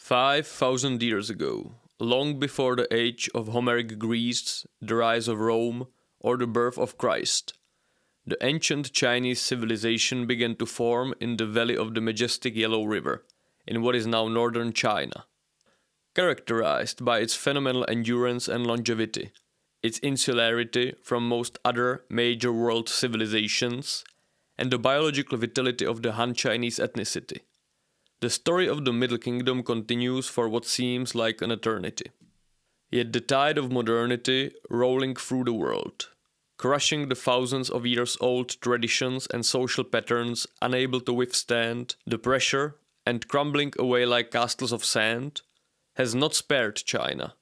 5,000 years ago, long before the age of Homeric Greece, the rise of Rome, or the birth of Christ, the ancient Chinese civilization began to form in the valley of the majestic Yellow River, in what is now northern China. Characterized by its phenomenal endurance and longevity, its insularity from most other major world civilizations, and the biological vitality of the Han Chinese ethnicity. The story of the Middle Kingdom continues for what seems like an eternity. Yet the tide of modernity rolling through the world, crushing the thousands of years old traditions and social patterns unable to withstand the pressure and crumbling away like castles of sand, has not spared China.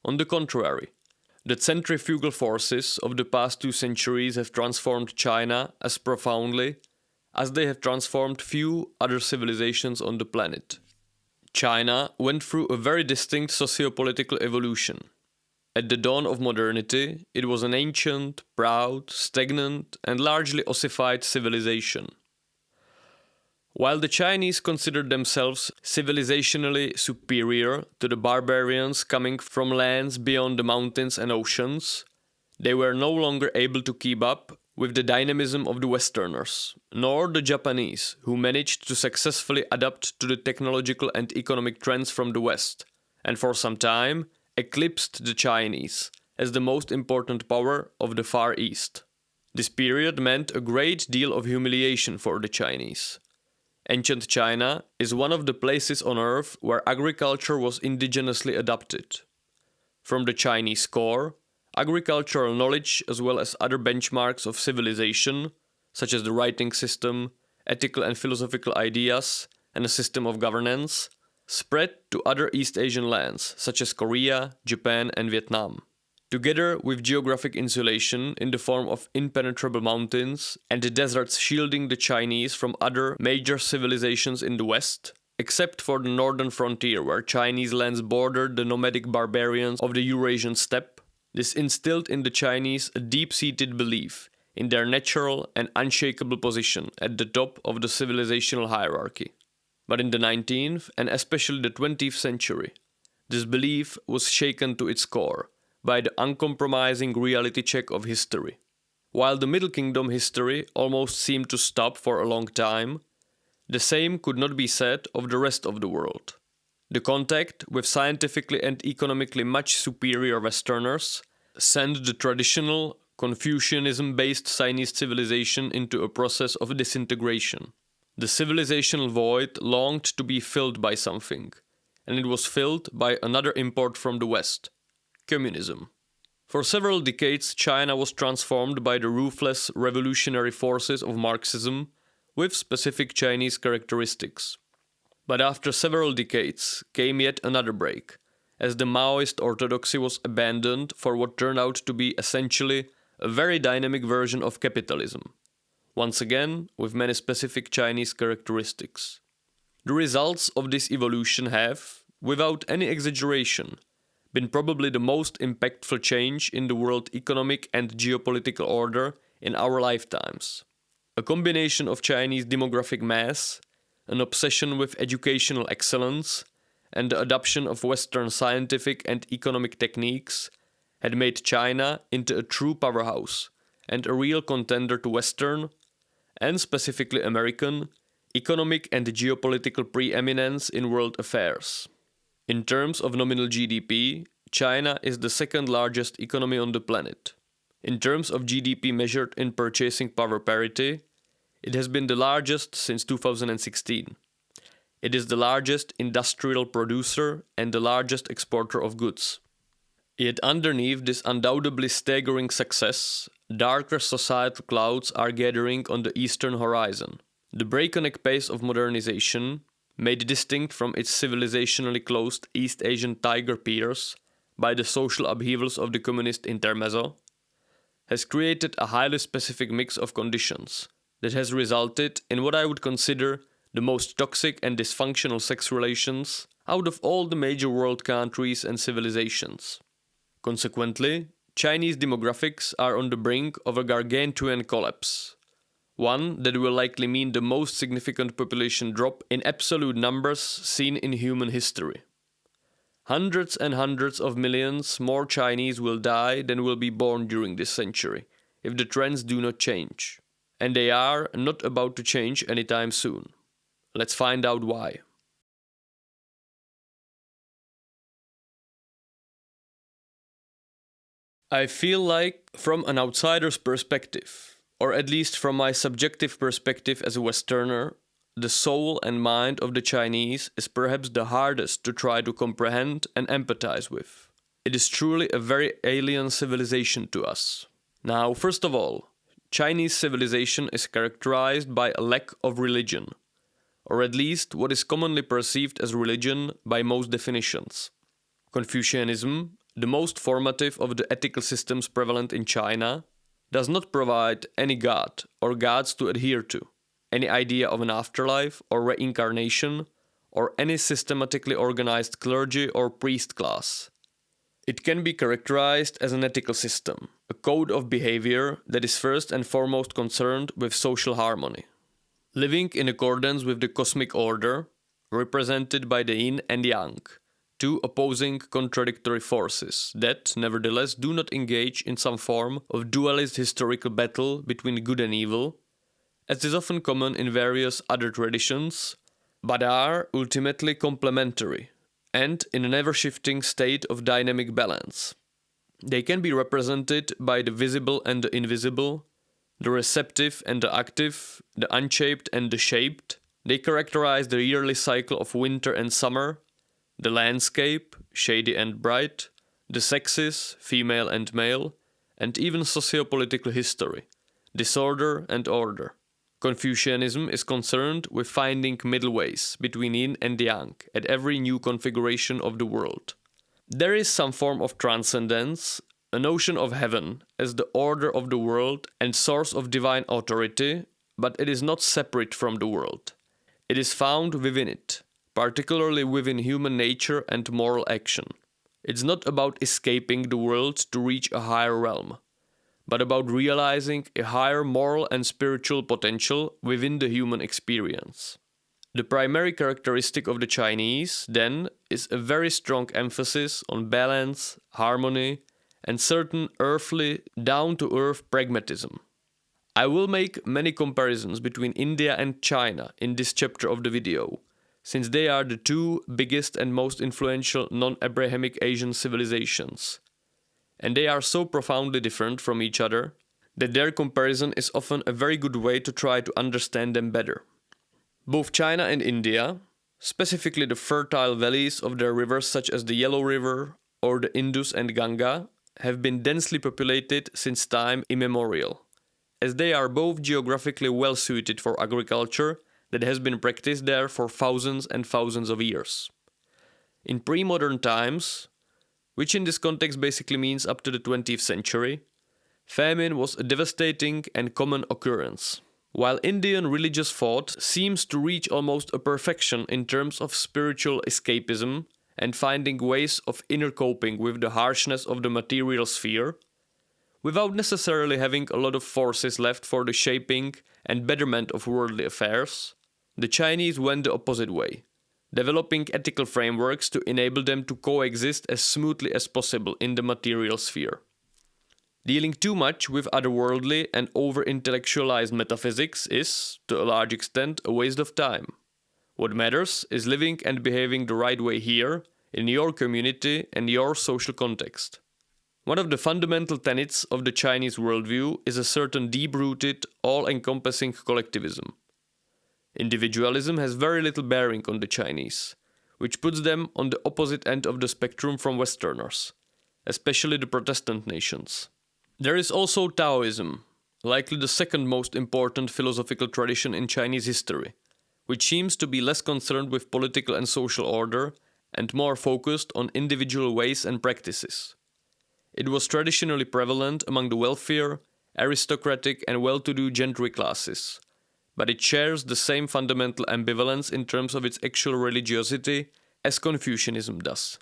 On the contrary, the centrifugal forces of the past 2 centuries have transformed China as profoundly as they have transformed few other civilizations on the planet. China went through a very distinct socio-political evolution. At the dawn of modernity, it was an ancient, proud, stagnant, and largely ossified civilization. While the Chinese considered themselves civilizationally superior to the barbarians coming from lands beyond the mountains and oceans, they were no longer able to keep up with the dynamism of the Westerners, nor the Japanese, who managed to successfully adapt to the technological and economic trends from the West, and for some time eclipsed the Chinese as the most important power of the Far East. This period meant a great deal of humiliation for the Chinese. Ancient China is one of the places on earth where agriculture was indigenously adopted. From the Chinese core, agricultural knowledge as well as other benchmarks of civilization, such as the writing system, ethical and philosophical ideas, and a system of governance, spread to other East Asian lands, such as Korea, Japan, and Vietnam. Together with geographic insulation in the form of impenetrable mountains and the deserts shielding the Chinese from other major civilizations in the West, except for the northern frontier where Chinese lands bordered the nomadic barbarians of the Eurasian steppe, this instilled in the Chinese a deep-seated belief in their natural and unshakable position at the top of the civilizational hierarchy. But in the 19th and especially the 20th century, this belief was shaken to its core by the uncompromising reality check of history. While the Middle Kingdom history almost seemed to stop for a long time, the same could not be said of the rest of the world. The contact with scientifically and economically much superior Westerners sent the traditional Confucianism-based Chinese civilization into a process of disintegration. The civilizational void longed to be filled by something, and it was filled by another import from the West: communism. For several decades, China was transformed by the ruthless revolutionary forces of Marxism with specific Chinese characteristics. But after several decades came yet another break, as the Maoist orthodoxy was abandoned for what turned out to be essentially a very dynamic version of capitalism, once again with many specific Chinese characteristics. The results of this evolution have, without any exaggeration, been probably the most impactful change in the world economic and geopolitical order in our lifetimes. A combination of Chinese demographic mass, an obsession with educational excellence, and the adoption of Western scientific and economic techniques had made China into a true powerhouse and a real contender to Western, and specifically American, economic and geopolitical preeminence in world affairs. In terms of nominal GDP, China is the second largest economy on the planet. In terms of GDP measured in purchasing power parity, it has been the largest since 2016. It is the largest industrial producer and the largest exporter of goods. Yet underneath this undoubtedly staggering success, darker societal clouds are gathering on the eastern horizon. The breakneck pace of modernization, made distinct from its civilizationally closed East Asian tiger peers by the social upheavals of the communist intermezzo, has created a highly specific mix of conditions that has resulted in what I would consider the most toxic and dysfunctional sex relations out of all the major world countries and civilizations. Consequently, Chinese demographics are on the brink of a gargantuan collapse. one that will likely mean the most significant population drop in absolute numbers seen in human history. Hundreds and hundreds of millions more Chinese will die than will be born during this century, if the trends do not change. And they are not about to change anytime soon. Let's find out why. I feel like, from an outsider's perspective, or at least from my subjective perspective as a Westerner, the soul and mind of the Chinese is perhaps the hardest to try to comprehend and empathize with. It is truly a very alien civilization to us. Now, first of all, Chinese civilization is characterized by a lack of religion, or at least what is commonly perceived as religion by most definitions. Confucianism, the most formative of the ethical systems prevalent in China, does not provide any god or gods to adhere to, any idea of an afterlife or reincarnation, or any systematically organized clergy or priest class. It can be characterized as an ethical system, a code of behavior that is first and foremost concerned with social harmony. Living in accordance with the cosmic order, represented by the yin and yang, two opposing contradictory forces that, nevertheless, do not engage in some form of dualist historical battle between good and evil, as is often common in various other traditions, but are ultimately complementary and in an ever-shifting state of dynamic balance. They can be represented by the visible and the invisible, the receptive and the active, the unshaped and the shaped. They characterize the yearly cycle of winter and summer, the landscape, shady and bright, the sexes, female and male, and even sociopolitical history, disorder and order. Confucianism is concerned with finding middle ways between yin and yang at every new configuration of the world. There is some form of transcendence, a notion of heaven as the order of the world and source of divine authority, but it is not separate from the world. It is found within it, particularly within human nature and moral action. It's not about escaping the world to reach a higher realm, but about realizing a higher moral and spiritual potential within the human experience. The primary characteristic of the Chinese, then, is a very strong emphasis on balance, harmony, and certain earthly, down-to-earth pragmatism. I will make many comparisons between India and China in this chapter of the video, since they are the two biggest and most influential non-Abrahamic Asian civilizations. And they are so profoundly different from each other that their comparison is often a very good way to try to understand them better. Both China and India, specifically the fertile valleys of their rivers such as the Yellow River or the Indus and Ganga, have been densely populated since time immemorial, as they are both geographically well suited for agriculture that has been practiced there for thousands and thousands of years. In pre-modern times, which in this context basically means up to the 20th century, famine was a devastating and common occurrence. While Indian religious thought seems to reach almost a perfection in terms of spiritual escapism and finding ways of inner coping with the harshness of the material sphere, without necessarily having a lot of forces left for the shaping and betterment of worldly affairs, the Chinese went the opposite way, developing ethical frameworks to enable them to coexist as smoothly as possible in the material sphere. Dealing too much with otherworldly and over-intellectualized metaphysics is, to a large extent, a waste of time. What matters is living and behaving the right way here, in your community and your social context. One of the fundamental tenets of the Chinese worldview is a certain deep-rooted, all-encompassing collectivism. Individualism has very little bearing on the Chinese, which puts them on the opposite end of the spectrum from Westerners, especially the Protestant nations. There is also Taoism, likely the second most important philosophical tradition in Chinese history, which seems to be less concerned with political and social order and more focused on individual ways and practices. It was traditionally prevalent among the wealthier, aristocratic and well-to-do gentry classes, but it shares the same fundamental ambivalence in terms of its actual religiosity as Confucianism does.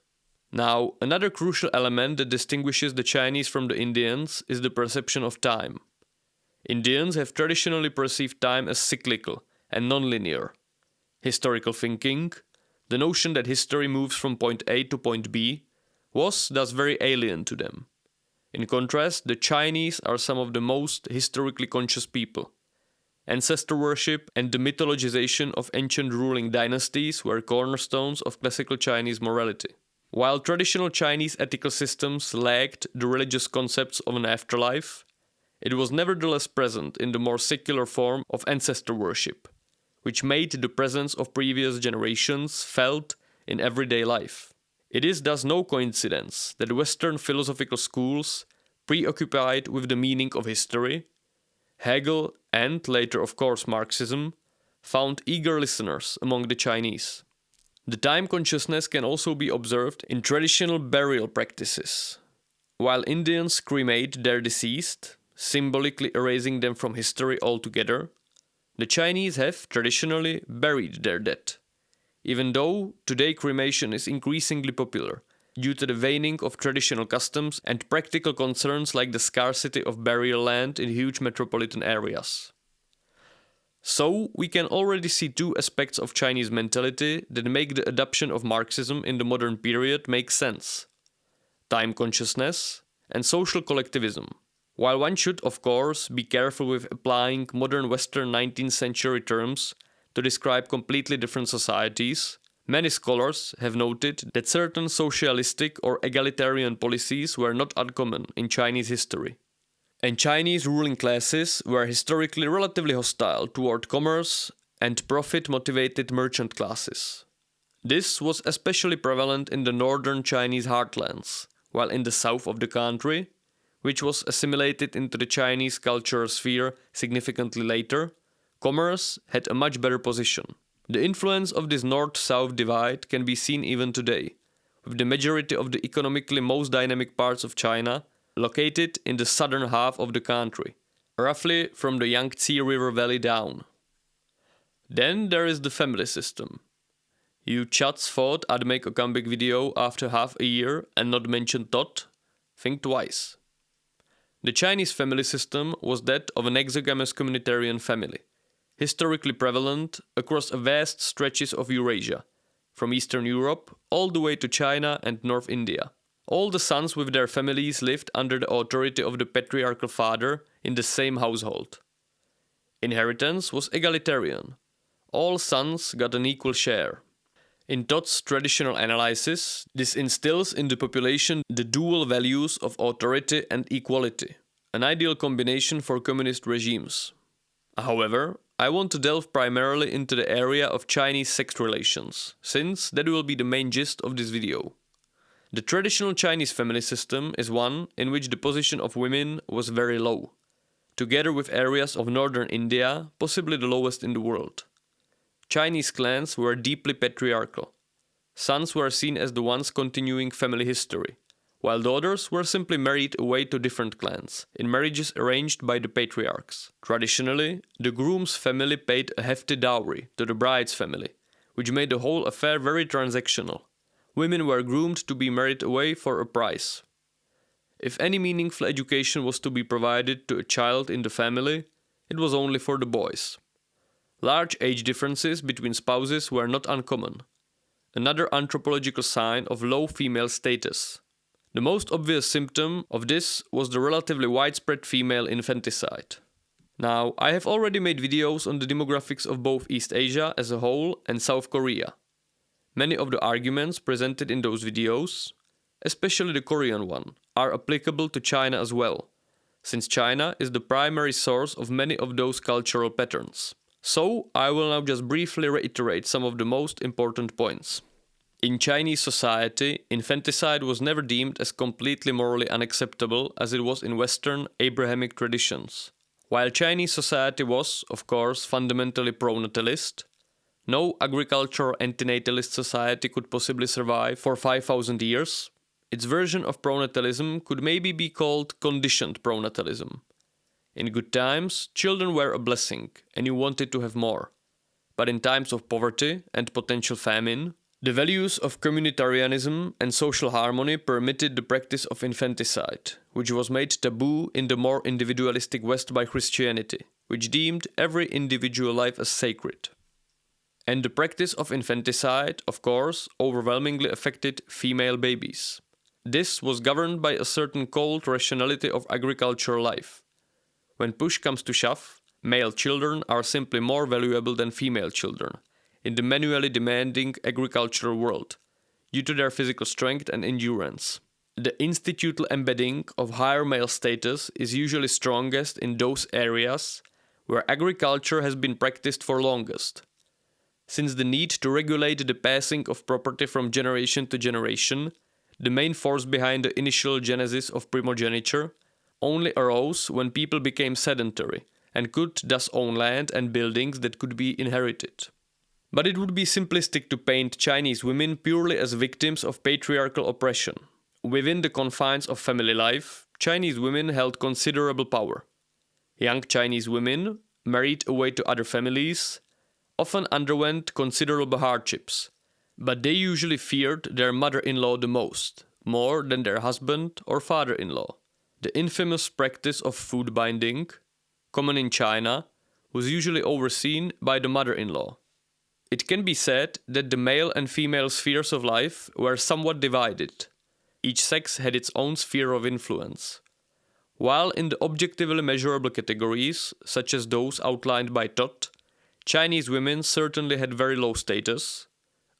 Now, another crucial element that distinguishes the Chinese from the Indians is the perception of time. Indians have traditionally perceived time as cyclical and non-linear. Historical thinking, the notion that history moves from point A to point B, was thus very alien to them. In contrast, the Chinese are some of the most historically conscious people. Ancestor worship and the mythologization of ancient ruling dynasties were cornerstones of classical Chinese morality. While traditional Chinese ethical systems lacked the religious concepts of an afterlife, it was nevertheless present in the more secular form of ancestor worship, which made the presence of previous generations felt in everyday life. It is thus no coincidence that Western philosophical schools, preoccupied with the meaning of history, Hegel and later of course Marxism, found eager listeners among the Chinese. The time consciousness can also be observed in traditional burial practices. While Indians cremate their deceased, symbolically erasing them from history altogether, the Chinese have traditionally buried their dead. Even though today cremation is increasingly popular due to the waning of traditional customs and practical concerns like the scarcity of burial land in huge metropolitan areas. So, we can already see two aspects of Chinese mentality that make the adoption of Marxism in the modern period make sense: time consciousness and social collectivism. While one should, of course, be careful with applying modern Western 19th century terms to describe completely different societies, many scholars have noted that certain socialistic or egalitarian policies were not uncommon in Chinese history. And Chinese ruling classes were historically relatively hostile toward commerce and profit-motivated merchant classes. This was especially prevalent in the northern Chinese heartlands, while in the south of the country, which was assimilated into the Chinese cultural sphere significantly later, commerce had a much better position. The influence of this north-south divide can be seen even today, with the majority of the economically most dynamic parts of China located in the southern half of the country, roughly from the Yangtze River Valley down. Then there is the family system. You chats thought I'd make a comeback video after half a year and not mention Tot? Think twice. The Chinese family system was that of an exogamous communitarian family, historically prevalent across vast stretches of Eurasia, from Eastern Europe all the way to China and North India. All the sons with their families lived under the authority of the patriarchal father in the same household. Inheritance was egalitarian. All sons got an equal share. In Todd's traditional analysis, this instills in the population the dual values of authority and equality, an ideal combination for communist regimes. However, I want to delve primarily into the area of Chinese sex relations, since that will be the main gist of this video. The traditional Chinese family system is one in which the position of women was very low, together with areas of northern India, possibly the lowest in the world. Chinese clans were deeply patriarchal. Sons were seen as the ones continuing family history, while daughters were simply married away to different clans, in marriages arranged by the patriarchs. Traditionally, the groom's family paid a hefty dowry to the bride's family, which made the whole affair very transactional. Women were groomed to be married away for a price. If any meaningful education was to be provided to a child in the family, it was only for the boys. Large age differences between spouses were not uncommon, another anthropological sign of low female status. The most obvious symptom of this was the relatively widespread female infanticide. Now, I have already made videos on the demographics of both East Asia as a whole and South Korea. Many of the arguments presented in those videos, especially the Korean one, are applicable to China as well, since China is the primary source of many of those cultural patterns. So, I will now just briefly reiterate some of the most important points. In Chinese society, infanticide was never deemed as completely morally unacceptable as it was in Western Abrahamic traditions. While Chinese society was, of course, fundamentally pro-natalist, no agricultural antinatalist society could possibly survive for 5,000 years. Its version of pronatalism could maybe be called conditioned pronatalism. In good times, children were a blessing, and you wanted to have more. But in times of poverty and potential famine, The values of communitarianism and social harmony permitted the practice of infanticide, which was made taboo in the more individualistic West by Christianity, which deemed every individual life as sacred. And the practice of infanticide, of course, overwhelmingly affected female babies. This was governed by a certain cold rationality of agricultural life. When push comes to shove, male children are simply more valuable than female children in the manually demanding agricultural world, due to their physical strength and endurance. The institutional embedding of higher male status is usually strongest in those areas where agriculture has been practiced for longest. Since the need to regulate the passing of property from generation to generation, the main force behind the initial genesis of primogeniture, only arose when people became sedentary and could thus own land and buildings that could be inherited. But it would be simplistic to paint Chinese women purely as victims of patriarchal oppression. Within the confines of family life, Chinese women held considerable power. Young Chinese women, married away to other families, often underwent considerable hardships, but they usually feared their mother-in-law the most, more than their husband or father-in-law. The infamous practice of food binding, common in China, was usually overseen by the mother-in-law. It can be said that the male and female spheres of life were somewhat divided. Each sex had its own sphere of influence. While in the objectively measurable categories, such as those outlined by Todd, Chinese women certainly had very low status,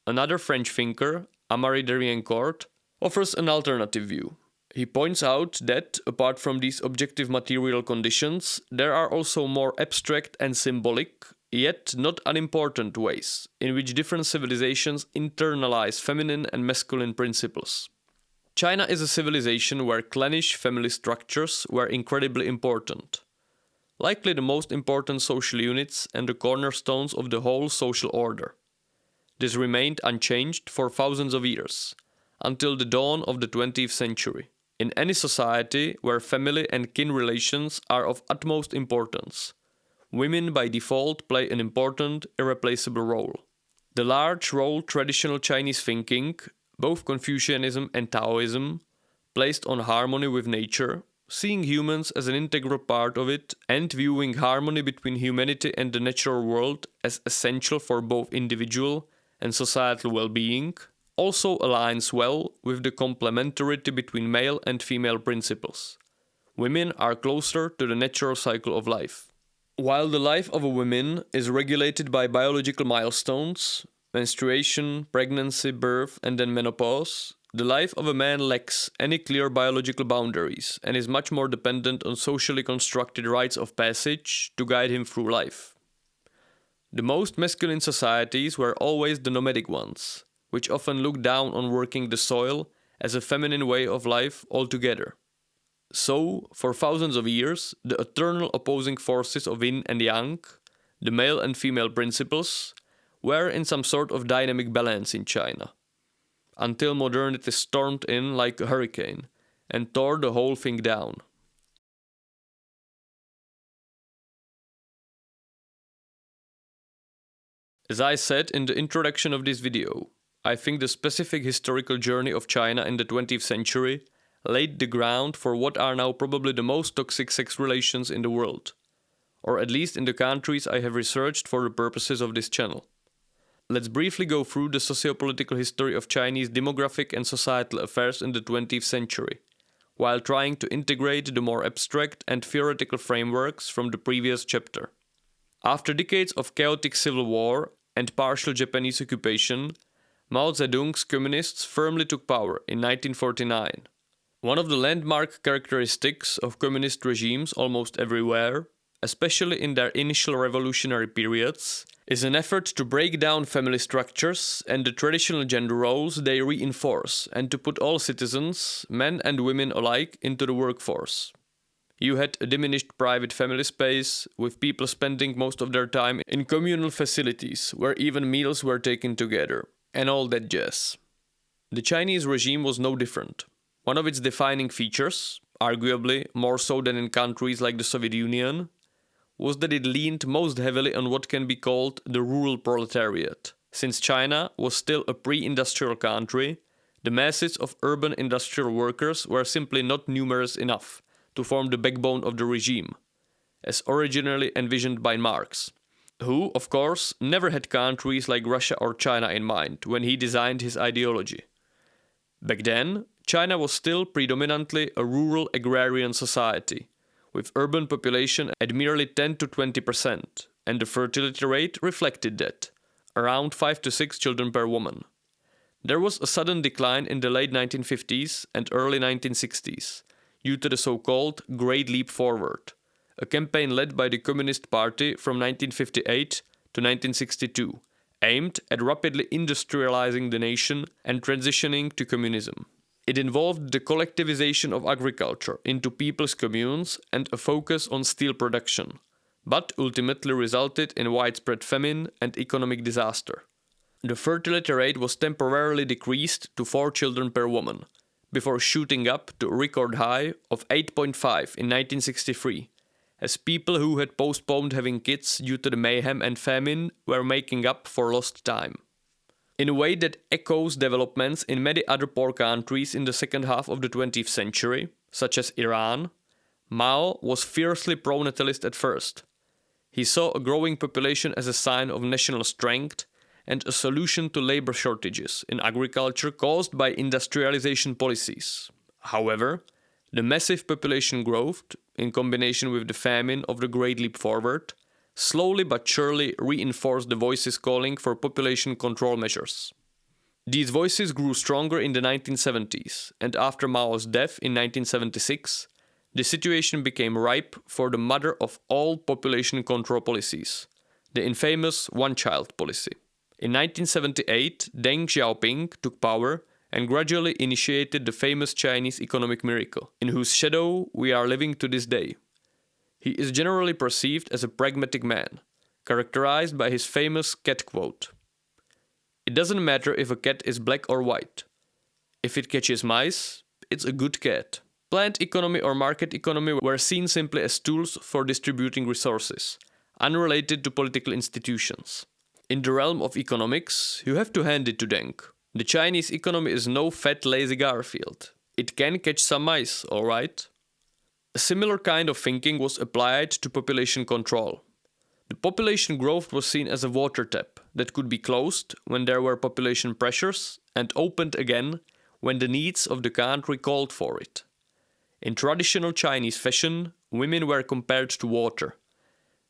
another French thinker, Amaury de Riencourt, offers an alternative view. He points out that, apart from these objective material conditions, there are also more abstract and symbolic, yet not unimportant ways in which different civilizations internalize feminine and masculine principles. China is a civilization where clannish family structures were incredibly important, likely the most important social units and the cornerstones of the whole social order. This remained unchanged for thousands of years, until the dawn of the 20th century. In any society where family and kin relations are of utmost importance, women by default play an important, irreplaceable role. The large role traditional Chinese thinking, both Confucianism and Taoism, placed on harmony with nature, seeing humans as an integral part of it and viewing harmony between humanity and the natural world as essential for both individual and societal well-being, also aligns well with the complementarity between male and female principles. Women are closer to the natural cycle of life. While the life of a woman is regulated by biological milestones, menstruation, pregnancy, birth, and then menopause, the life of a man lacks any clear biological boundaries and is much more dependent on socially constructed rites of passage to guide him through life. The most masculine societies were always the nomadic ones, which often looked down on working the soil as a feminine way of life altogether. So, for thousands of years, the eternal opposing forces of yin and yang, the male and female principles, were in some sort of dynamic balance in China, until modernity stormed in like a hurricane and tore the whole thing down. As I said in the introduction of this video, I think the specific historical journey of China in the 20th century laid the ground for what are now probably the most toxic sex relations in the world, or at least in the countries I have researched for the purposes of this channel. Let's briefly go through the sociopolitical history of Chinese demographic and societal affairs in the 20th century, while trying to integrate the more abstract and theoretical frameworks from the previous chapter. After decades of chaotic civil war and partial Japanese occupation, Mao Zedong's communists firmly took power in 1949. One of the landmark characteristics of communist regimes almost everywhere, especially in their initial revolutionary periods, is an effort to break down family structures and the traditional gender roles they reinforce and to put all citizens, men and women alike, into the workforce. You had a diminished private family space, with people spending most of their time in communal facilities where even meals were taken together, and all that jazz. The Chinese regime was no different. One of its defining features, arguably more so than in countries like the Soviet Union, was that it leaned most heavily on what can be called the rural proletariat, Since China was still a pre-industrial country, the masses of urban industrial workers were simply not numerous enough to form the backbone of the regime, as originally envisioned by Marx, who, of course, never had countries like Russia or China in mind when he designed his ideology. Back then, China was still predominantly a rural agrarian society, with urban population at merely 10 to 20%, and the fertility rate reflected that, around 5 to 6 children per woman. There was a sudden decline in the late 1950s and early 1960s, due to the so-called Great Leap Forward, a campaign led by the Communist Party from 1958 to 1962, aimed at rapidly industrializing the nation and transitioning to communism. It involved the collectivization of agriculture into people's communes and a focus on steel production, but ultimately resulted in widespread famine and economic disaster. The fertility rate was temporarily decreased to 4 children per woman, before shooting up to a record high of 8.5 in 1963, as people who had postponed having kids due to the mayhem and famine were making up for lost time. In a way that echoes developments in many other poor countries in the second half of the 20th century, such as Iran, Mao was fiercely pro-natalist at first. He saw a growing population as a sign of national strength and a solution to labor shortages in agriculture caused by industrialization policies. However, the massive population growth, in combination with the famine of the Great Leap Forward, slowly but surely reinforced the voices calling for population control measures. These voices grew stronger in the 1970s, and after Mao's death in 1976, the situation became ripe for the mother of all population control policies, the infamous one-child policy. In 1978, Deng Xiaoping took power and gradually initiated the famous Chinese economic miracle, in whose shadow we are living to this day. He is generally perceived as a pragmatic man, characterized by his famous cat quote: "It doesn't matter if a cat is black or white. If it catches mice, it's a good cat." Planned economy or market economy were seen simply as tools for distributing resources, unrelated to political institutions. In the realm of economics, you have to hand it to Deng. The Chinese economy is no fat, lazy Garfield. It can catch some mice, all right? A similar kind of thinking was applied to population control. The population growth was seen as a water tap that could be closed when there were population pressures and opened again when the needs of the country called for it. In traditional Chinese fashion, women were compared to water,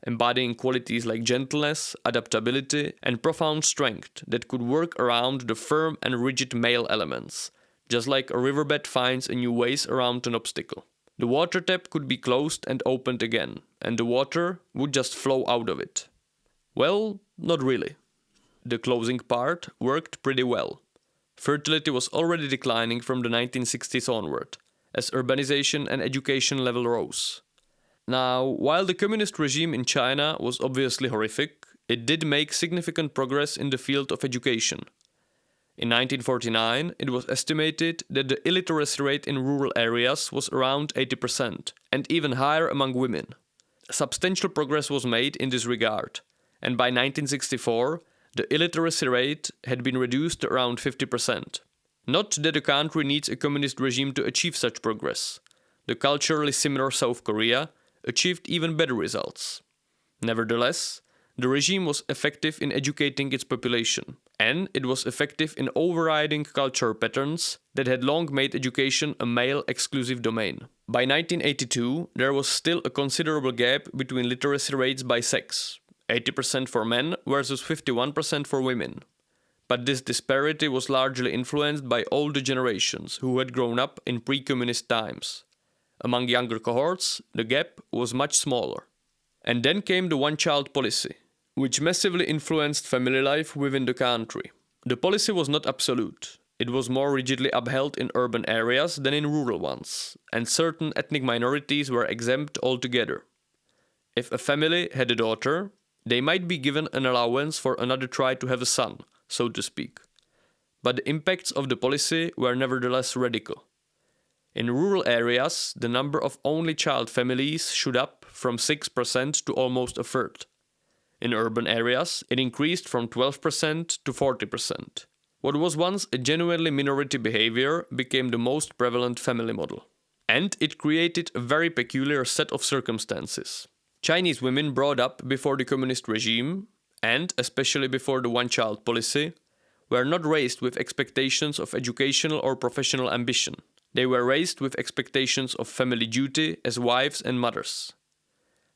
embodying qualities like gentleness, adaptability, and profound strength that could work around the firm and rigid male elements, just like a riverbed finds a new ways around an obstacle. The water tap could be closed and opened again, and the water would just flow out of it. Well, not really. The closing part worked pretty well. Fertility was already declining from the 1960s onward, as urbanization and education level rose. Now, while the communist regime in China was obviously horrific, it did make significant progress in the field of education. In 1949, it was estimated that the illiteracy rate in rural areas was around 80%, and even higher among women. Substantial progress was made in this regard, and by 1964, the illiteracy rate had been reduced to around 50%. Not that the country needs a communist regime to achieve such progress. The culturally similar South Korea achieved even better results. Nevertheless, the regime was effective in educating its population, and it was effective in overriding cultural patterns that had long made education a male-exclusive domain. By 1982, there was still a considerable gap between literacy rates by sex, 80% for men versus 51% for women. But this disparity was largely influenced by older generations who had grown up in pre-communist times. Among younger cohorts, the gap was much smaller. And then came the one-child policy, which massively influenced family life within the country. The policy was not absolute. It was more rigidly upheld in urban areas than in rural ones, and certain ethnic minorities were exempt altogether. If a family had a daughter, they might be given an allowance for another try to have a son, so to speak. But the impacts of the policy were nevertheless radical. In rural areas, the number of only child families shot up from 6% to almost a third. In urban areas, it increased from 12% to 40%. What was once a genuinely minority behavior became the most prevalent family model. And it created a very peculiar set of circumstances. Chinese women brought up before the communist regime, and especially before the one-child policy, were not raised with expectations of educational or professional ambition. They were raised with expectations of family duty as wives and mothers.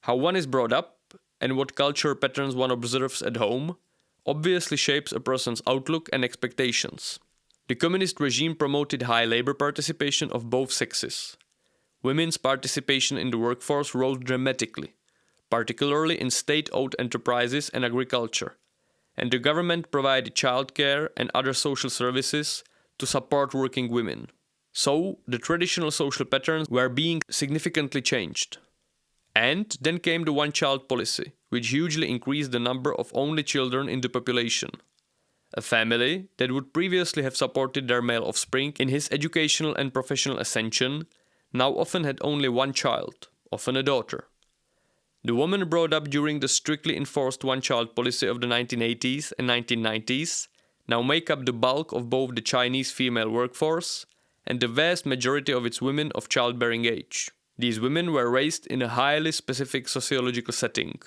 How one is brought up and what culture patterns one observes at home obviously shapes a person's outlook and expectations. The communist regime promoted high labor participation of both sexes. Women's participation in the workforce rose dramatically, particularly in state-owned enterprises and agriculture, and the government provided childcare and other social services to support working women. So, the traditional social patterns were being significantly changed. And then came the one-child policy, which hugely increased the number of only children in the population. A family that would previously have supported their male offspring in his educational and professional ascension now often had only one child, often a daughter. The women brought up during the strictly enforced one-child policy of the 1980s and 1990s now make up the bulk of both the Chinese female workforce and the vast majority of its women of childbearing age. These women were raised in a highly specific sociological setting.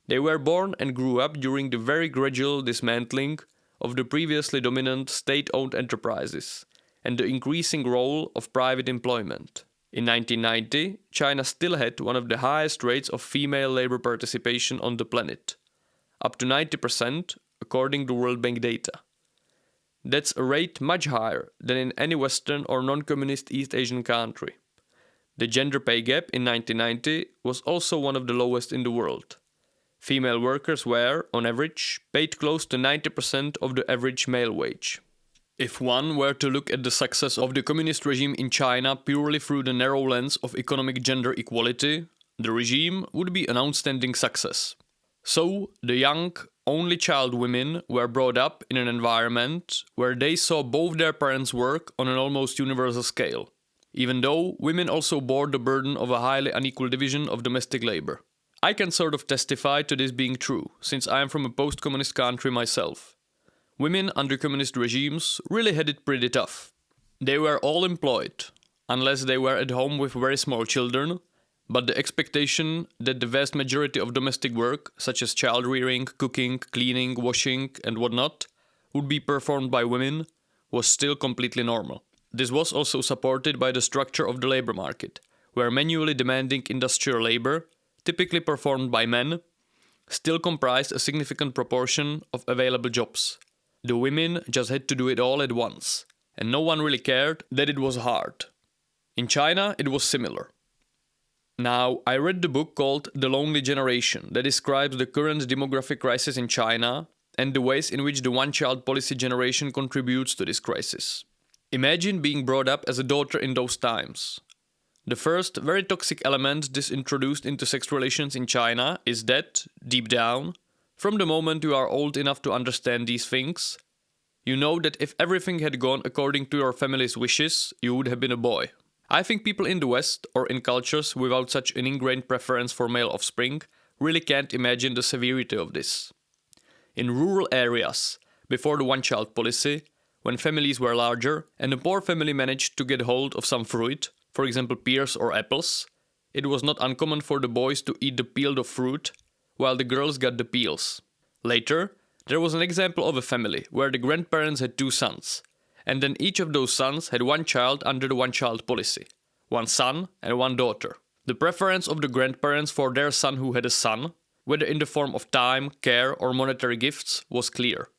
They were born and grew up during the very gradual dismantling of the previously dominant state-owned enterprises and the increasing role of private employment. In 1990, China still had one of the highest rates of female labor participation on the planet, up to 90% according to World Bank data. That's a rate much higher than in any Western or non-communist East Asian country. The gender pay gap in 1990 was also one of the lowest in the world. Female workers were, on average, paid close to 90% of the average male wage. If one were to look at the success of the communist regime in China purely through the narrow lens of economic gender equality, the regime would be an outstanding success. So, the young, only child women were brought up in an environment where they saw both their parents work on an almost universal scale, even though women also bore the burden of a highly unequal division of domestic labor. I can sort of testify to this being true, since I am from a post-communist country myself. Women under communist regimes really had it pretty tough. They were all employed, unless they were at home with very small children, but the expectation that the vast majority of domestic work, such as child rearing, cooking, cleaning, washing, and whatnot, would be performed by women, was still completely normal. This was also supported by the structure of the labor market, where manually demanding industrial labor, typically performed by men, still comprised a significant proportion of available jobs. The women just had to do it all at once, and no one really cared that it was hard. In China, it was similar. Now, I read the book called The Lonely Generation that describes the current demographic crisis in China and the ways in which the one-child policy generation contributes to this crisis. Imagine being brought up as a daughter in those times. The first very toxic element this introduced into sex relations in China is that, deep down, from the moment you are old enough to understand these things, you know that if everything had gone according to your family's wishes, you would have been a boy. I think people in the West, or in cultures without such an ingrained preference for male offspring, really can't imagine the severity of this. In rural areas, before the one-child policy, when families were larger and a poor family managed to get hold of some fruit, for example pears or apples, it was not uncommon for the boys to eat the peeled of fruit, while the girls got the peels. Later, there was an example of a family where the grandparents had 2 sons, and then each of those sons had one child under the one-child policy, one son and one daughter. The preference of the grandparents for their son who had a son, whether in the form of time, care, or monetary gifts, was clear.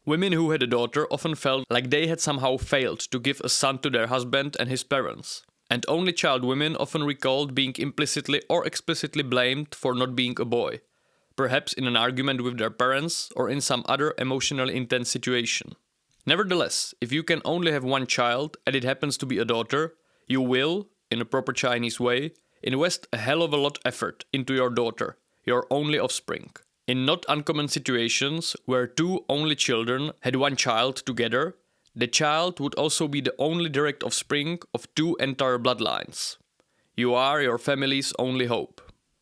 Women who had a daughter often felt like they had somehow failed to give a son to their husband and his parents, and only child women often recalled being implicitly or explicitly blamed for not being a boy, perhaps in an argument with their parents or in some other emotionally intense situation. Nevertheless, if you can only have one child and it happens to be a daughter, you will, in a proper Chinese way, invest a hell of a lot of effort into your daughter, your only offspring. In not uncommon situations where 2 only children had one child together, the child would also be the only direct offspring of 2 entire bloodlines. You are your family's only hope.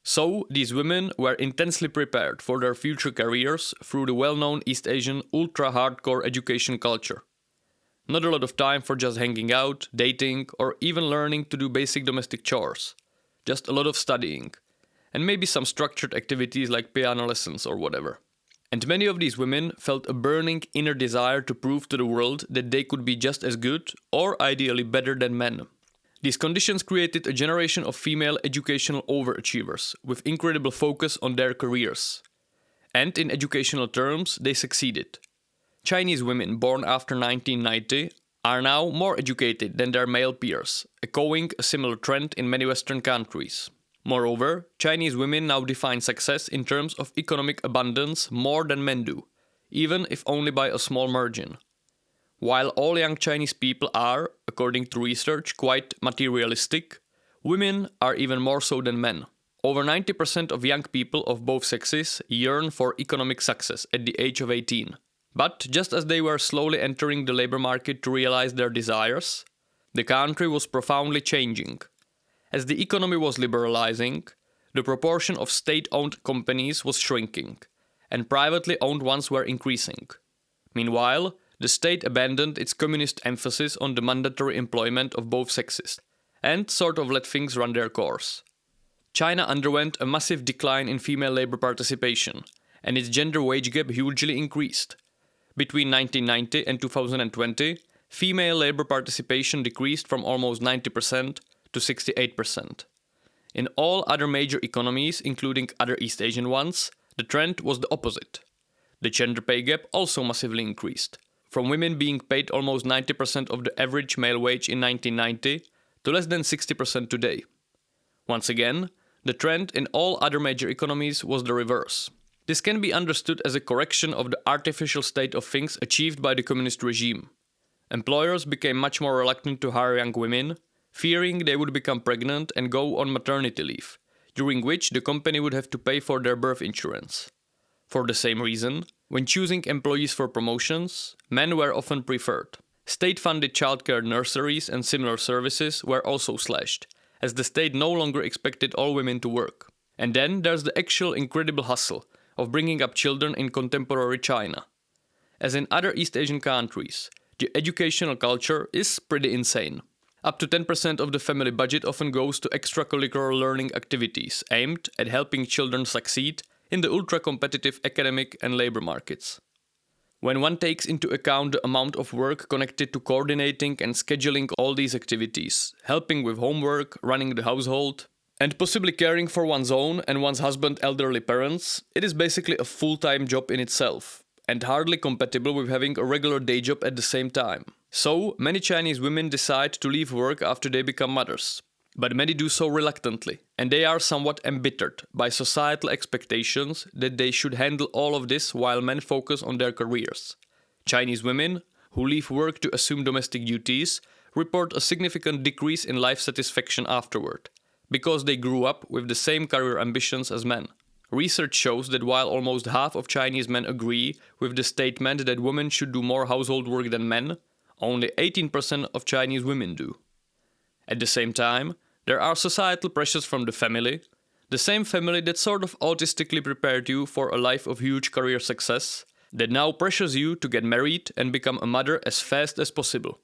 So, these women were intensely prepared for their future careers through the well-known East Asian ultra-hardcore education culture. Not a lot of time for just hanging out, dating, or even learning to do basic domestic chores. Just a lot of studying. And maybe some structured activities like piano lessons or whatever. And many of these women felt a burning inner desire to prove to the world that they could be just as good, or ideally better than men. These conditions created a generation of female educational overachievers, with incredible focus on their careers. And in educational terms, they succeeded. Chinese women born after 1990 are now more educated than their male peers, echoing a similar trend in many Western countries. Moreover, Chinese women now define success in terms of economic abundance more than men do, even if only by a small margin. While all young Chinese people are, according to research, quite materialistic, women are even more so than men. Over 90% of young people of both sexes yearn for economic success at the age of 18. But just as they were slowly entering the labor market to realize their desires, the country was profoundly changing. As the economy was liberalizing, the proportion of state-owned companies was shrinking, and privately owned ones were increasing. Meanwhile, the state abandoned its communist emphasis on the mandatory employment of both sexes, and sort of let things run their course. China underwent a massive decline in female labor participation, and its gender wage gap hugely increased. Between 1990 and 2020, female labor participation decreased from almost 90% to 68%. In all other major economies, including other East Asian ones, the trend was the opposite. The gender pay gap also massively increased, from women being paid almost 90% of the average male wage in 1990 to less than 60% today. Once again, the trend in all other major economies was the reverse. This can be understood as a correction of the artificial state of things achieved by the communist regime. Employers became much more reluctant to hire young women, fearing they would become pregnant and go on maternity leave, during which the company would have to pay for their birth insurance. For the same reason, when choosing employees for promotions, men were often preferred. State-funded childcare nurseries and similar services were also slashed, as the state no longer expected all women to work. And then there's the actual incredible hustle of bringing up children in contemporary China. As in other East Asian countries, the educational culture is pretty insane. Up to 10% of the family budget often goes to extracurricular learning activities aimed at helping children succeed in the ultra-competitive academic and labor markets. When one takes into account the amount of work connected to coordinating and scheduling all these activities, helping with homework, running the household, and possibly caring for one's own and one's husband's elderly parents, it is basically a full-time job in itself, and hardly compatible with having a regular day job at the same time. So, many Chinese women decide to leave work after they become mothers. But many do so reluctantly, and they are somewhat embittered by societal expectations that they should handle all of this while men focus on their careers. Chinese women, who leave work to assume domestic duties, report a significant decrease in life satisfaction afterward, because they grew up with the same career ambitions as men. Research shows that while almost half of Chinese men agree with the statement that women should do more household work than men, only 18% of Chinese women do. At the same time, there are societal pressures from the same family that sort of autistically prepared you for a life of huge career success, that now pressures you to get married and become a mother as fast as possible.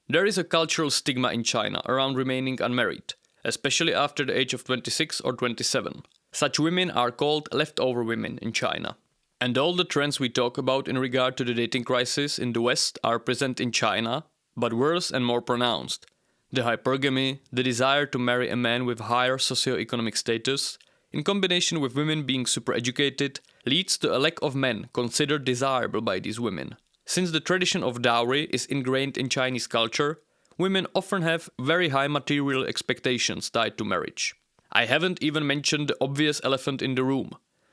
There is a cultural stigma in China around remaining unmarried, especially after the age of 26 or 27. Such women are called leftover women in China. And all the trends we talk about in regard to the dating crisis in the West are present in China, but worse and more pronounced. The hypergamy, the desire to marry a man with higher socioeconomic status, in combination with women being super-educated, leads to a lack of men considered desirable by these women. Since the tradition of dowry is ingrained in Chinese culture, women often have very high material expectations tied to marriage. I haven't even mentioned the obvious elephant in the room.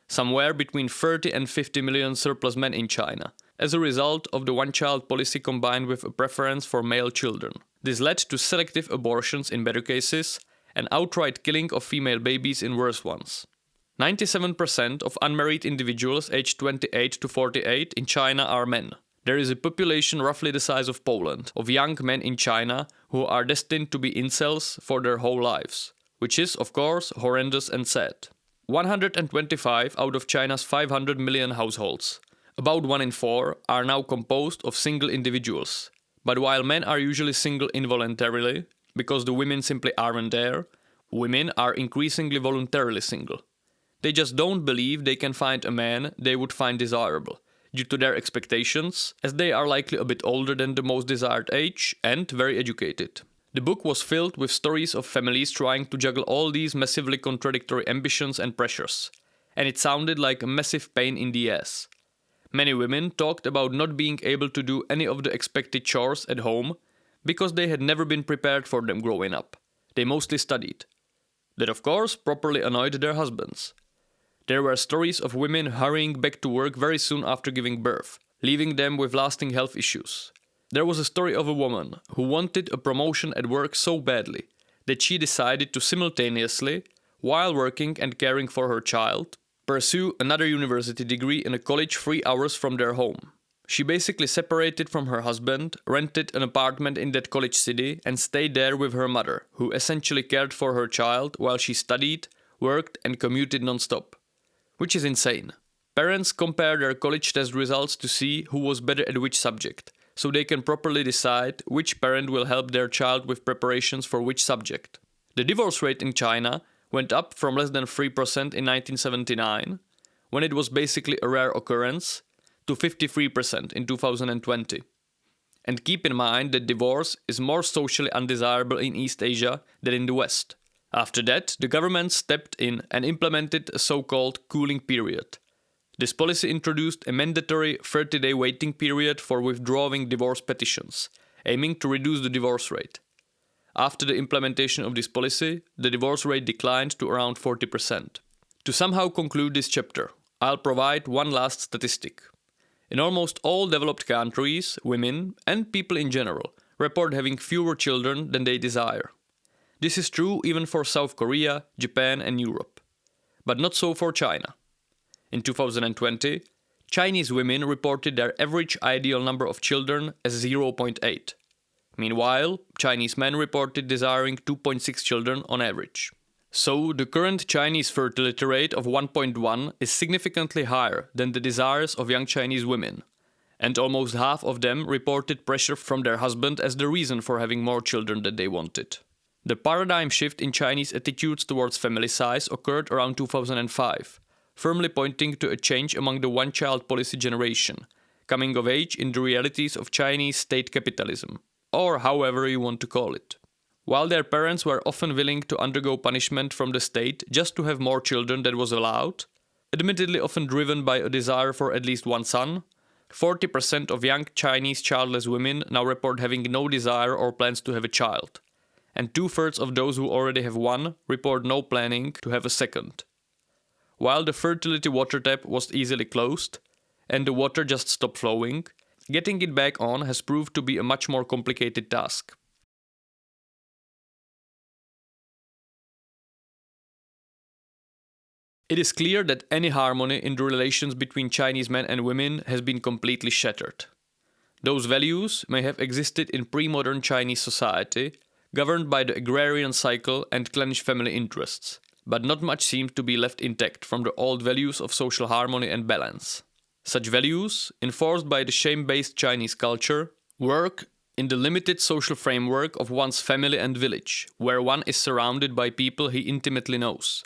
Somewhere between 30 and 50 million surplus men in China, as a result of the one-child policy combined with a preference for male children. This led to selective abortions in better cases and outright killing of female babies in worse ones. 97% of unmarried individuals aged 28 to 48 in China are men. There is a population roughly the size of Poland of young men in China who are destined to be incels for their whole lives. which is, of course, horrendous and sad. 125 out of China's 500 million households, about 1 in 4, are now composed of single individuals. But while men are usually single involuntarily, because the women simply aren't there, women are increasingly voluntarily single. They just don't believe they can find a man they would find desirable, due to their expectations, as they are likely a bit older than the most desired age and very educated. The book was filled with stories of families trying to juggle all these massively contradictory ambitions and pressures, and it sounded like a massive pain in the ass. Many women talked about not being able to do any of the expected chores at home because they had never been prepared for them growing up. They mostly studied. That, of course, properly annoyed their husbands. There were stories of women hurrying back to work very soon after giving birth, leaving them with lasting health issues. There was a story of a woman who wanted a promotion at work so badly that she decided to simultaneously, while working and caring for her child, pursue another university degree in a college 3 hours from their home. She basically separated from her husband, rented an apartment in that college city, and stayed there with her mother, who essentially cared for her child while she studied, worked, and commuted non-stop. Which is insane. Parents compare their college test results to see who was better at which subject, so they can properly decide which parent will help their child with preparations for which subject. The divorce rate in China went up from less than 3% in 1979, when it was basically a rare occurrence, to 53% in 2020. And keep in mind that divorce is more socially undesirable in East Asia than in the West. After that, the government stepped in and implemented a so-called cooling period. This policy introduced a mandatory 30-day waiting period for withdrawing divorce petitions, aiming to reduce the divorce rate. After the implementation of this policy, the divorce rate declined to around 40%. To somehow conclude this chapter, I'll provide one last statistic. In almost all developed countries, women, and people in general, report having fewer children than they desire. This is true even for South Korea, Japan, and Europe. But not so for China. In 2020, Chinese women reported their average ideal number of children as 0.8. Meanwhile, Chinese men reported desiring 2.6 children on average. So, the current Chinese fertility rate of 1.1 is significantly higher than the desires of young Chinese women, and almost half of them reported pressure from their husband as the reason for having more children than they wanted. The paradigm shift in Chinese attitudes towards family size occurred around 2005, firmly pointing to a change among the one-child policy generation, coming of age in the realities of Chinese state capitalism, or however you want to call it. While their parents were often willing to undergo punishment from the state just to have more children than was allowed, admittedly often driven by a desire for at least one son, 40% of young Chinese childless women now report having no desire or plans to have a child, and 2/3 of those who already have one report no planning to have a second. While the fertility water tap was easily closed, and the water just stopped flowing, getting it back on has proved to be a much more complicated task. It is clear that any harmony in the relations between Chinese men and women has been completely shattered. Those values may have existed in pre-modern Chinese society, governed by the agrarian cycle and clannish family interests, but not much seems to be left intact from the old values of social harmony and balance. Such values, enforced by the shame-based Chinese culture, work in the limited social framework of one's family and village, where one is surrounded by people he intimately knows.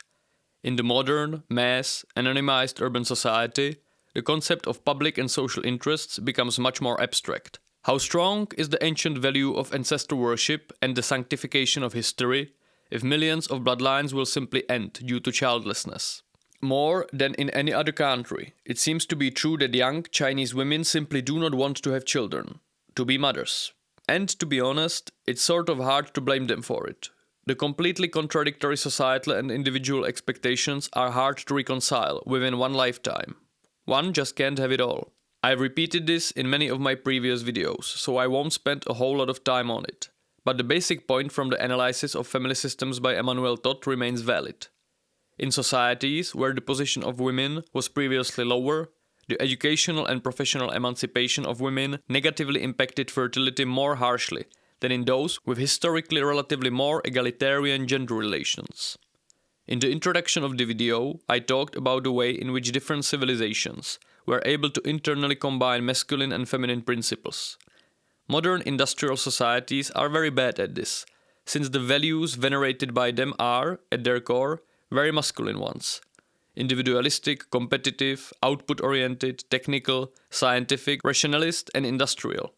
In the modern, mass, anonymized urban society, the concept of public and social interests becomes much more abstract. How strong is the ancient value of ancestor worship and the sanctification of history if millions of bloodlines will simply end due to childlessness? More than in any other country, it seems to be true that young Chinese women simply do not want to have children, to be mothers. And to be honest, it's sort of hard to blame them for it. The completely contradictory societal and individual expectations are hard to reconcile within one lifetime. One just can't have it all. I've repeated this in many of my previous videos, so I won't spend a whole lot of time on it. But the basic point from the analysis of family systems by Emmanuel Todd remains valid. In societies where the position of women was previously lower, the educational and professional emancipation of women negatively impacted fertility more harshly than in those with historically relatively more egalitarian gender relations. In the introduction of the video, I talked about the way in which different civilizations were able to internally combine masculine and feminine principles. Modern industrial societies are very bad at this, since the values venerated by them are, at their core, very masculine ones. Individualistic, competitive, output-oriented, technical, scientific, rationalist, and industrial.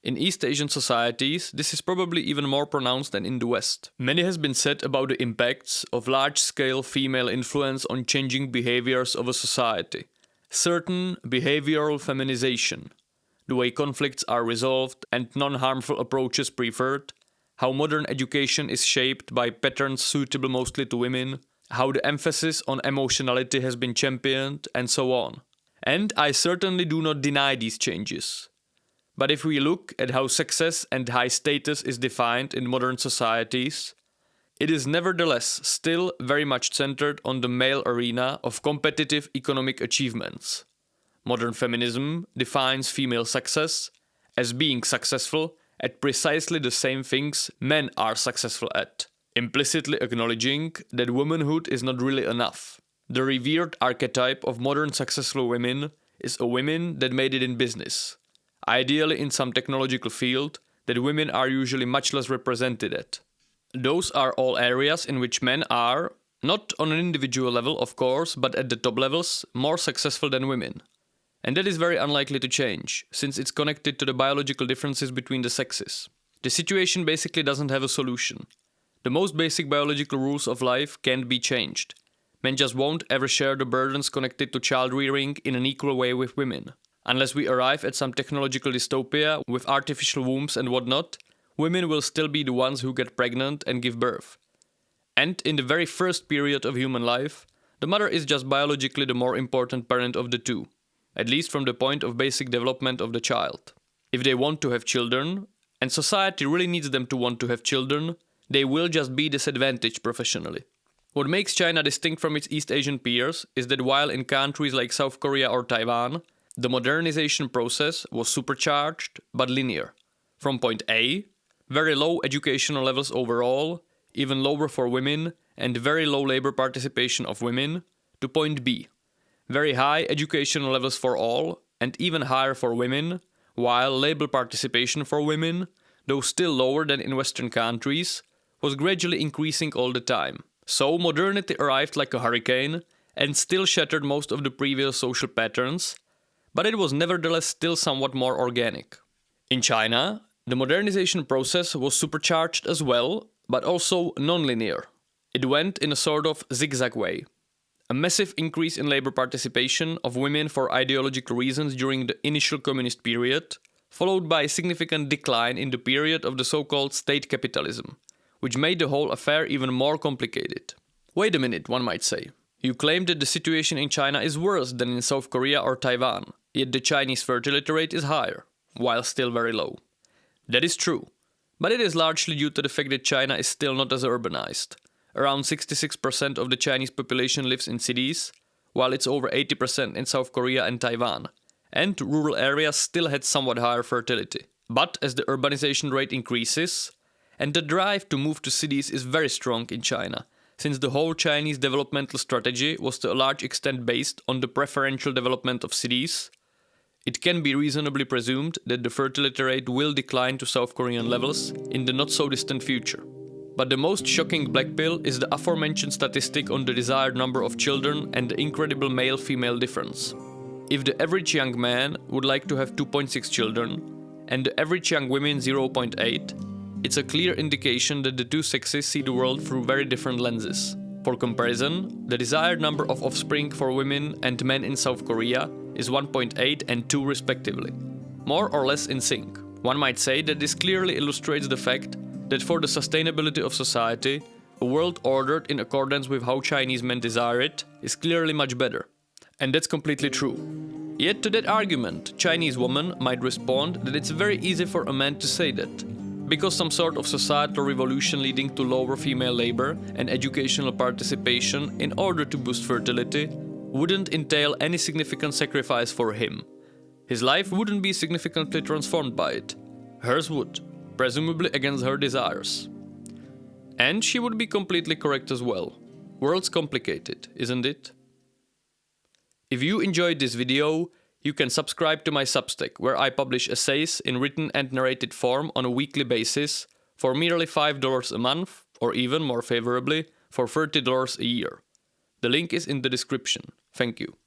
In East Asian societies, this is probably even more pronounced than in the West. Many has been said about the impacts of large-scale female influence on changing behaviors of a society. Certain behavioral feminization, the way conflicts are resolved and non-harmful approaches preferred, how modern education is shaped by patterns suitable mostly to women, how the emphasis on emotionality has been championed, and so on. And I certainly do not deny these changes. But if we look at how success and high status is defined in modern societies, it is nevertheless still very much centered on the male arena of competitive economic achievements. Modern feminism defines female success as being successful at precisely the same things men are successful at, implicitly acknowledging that womanhood is not really enough. The revered archetype of modern successful women is a woman that made it in business, ideally in some technological field that women are usually much less represented at. Those are all areas in which men are, not on an individual level of course, but at the top levels, more successful than women. And that is very unlikely to change, since it's connected to the biological differences between the sexes. The situation basically doesn't have a solution. The most basic biological rules of life can't be changed. Men just won't ever share the burdens connected to child rearing in an equal way with women. Unless we arrive at some technological dystopia with artificial wombs and whatnot, women will still be the ones who get pregnant and give birth. And in the very first period of human life, the mother is just biologically the more important parent of the two, at least from the point of basic development of the child. If they want to have children, and society really needs them to want to have children, they will just be disadvantaged professionally. What makes China distinct from its East Asian peers is that while in countries like South Korea or Taiwan, the modernization process was supercharged but linear. From point A, very low educational levels overall, even lower for women, and very low labor participation of women, to point B, very high educational levels for all, and even higher for women, while labor participation for women, though still lower than in Western countries, was gradually increasing all the time. So modernity arrived like a hurricane and still shattered most of the previous social patterns, but it was nevertheless still somewhat more organic. In China, the modernization process was supercharged as well, but also non-linear. It went in a sort of zigzag way. A massive increase in labor participation of women for ideological reasons during the initial communist period, followed by a significant decline in the period of the so-called state capitalism, which made the whole affair even more complicated. Wait a minute, one might say. You claim that the situation in China is worse than in South Korea or Taiwan, yet the Chinese fertility rate is higher, while still very low. That is true, but it is largely due to the fact that China is still not as urbanized. Around 66% of the Chinese population lives in cities, while it's over 80% in South Korea and Taiwan, and rural areas still had somewhat higher fertility. But as the urbanization rate increases, and the drive to move to cities is very strong in China, since the whole Chinese developmental strategy was to a large extent based on the preferential development of cities, it can be reasonably presumed that the fertility rate will decline to South Korean levels in the not-so-distant future. But the most shocking black pill is the aforementioned statistic on the desired number of children and the incredible male-female difference. If the average young man would like to have 2.6 children, and the average young woman 0.8, it's a clear indication that the two sexes see the world through very different lenses. For comparison, the desired number of offspring for women and men in South Korea is 1.8 and 2 respectively, more or less in sync. One might say that this clearly illustrates the fact that for the sustainability of society, a world ordered in accordance with how Chinese men desire it is clearly much better. And that's completely true. Yet to that argument, Chinese women might respond that it's very easy for a man to say that, because some sort of societal revolution leading to lower female labor and educational participation in order to boost fertility wouldn't entail any significant sacrifice for him. His life wouldn't be significantly transformed by it. Hers would. presumably against her desires. And she would be completely correct as well. World's complicated, isn't it? If you enjoyed this video, you can subscribe to my Substack, where I publish essays in written and narrated form on a weekly basis for merely $5 a month, or even more favorably, for $30 a year. The link is in the description. Thank you.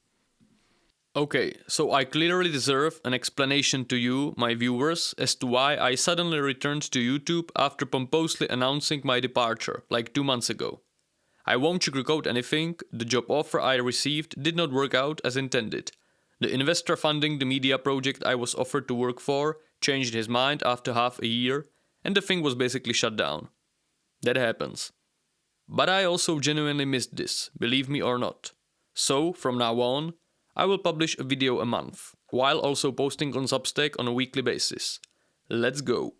Okay, so I clearly deserve an explanation to you, my viewers, as to why I suddenly returned to YouTube after pompously announcing my departure, like 2 months ago. I won't sugarcoat anything, the job offer I received did not work out as intended. The investor funding the media project I was offered to work for changed his mind after half a year, and the thing was basically shut down. That happens. But I also genuinely missed this, believe me or not. So, from now on, I will publish a video a month, while also posting on Substack on a weekly basis. Let's go!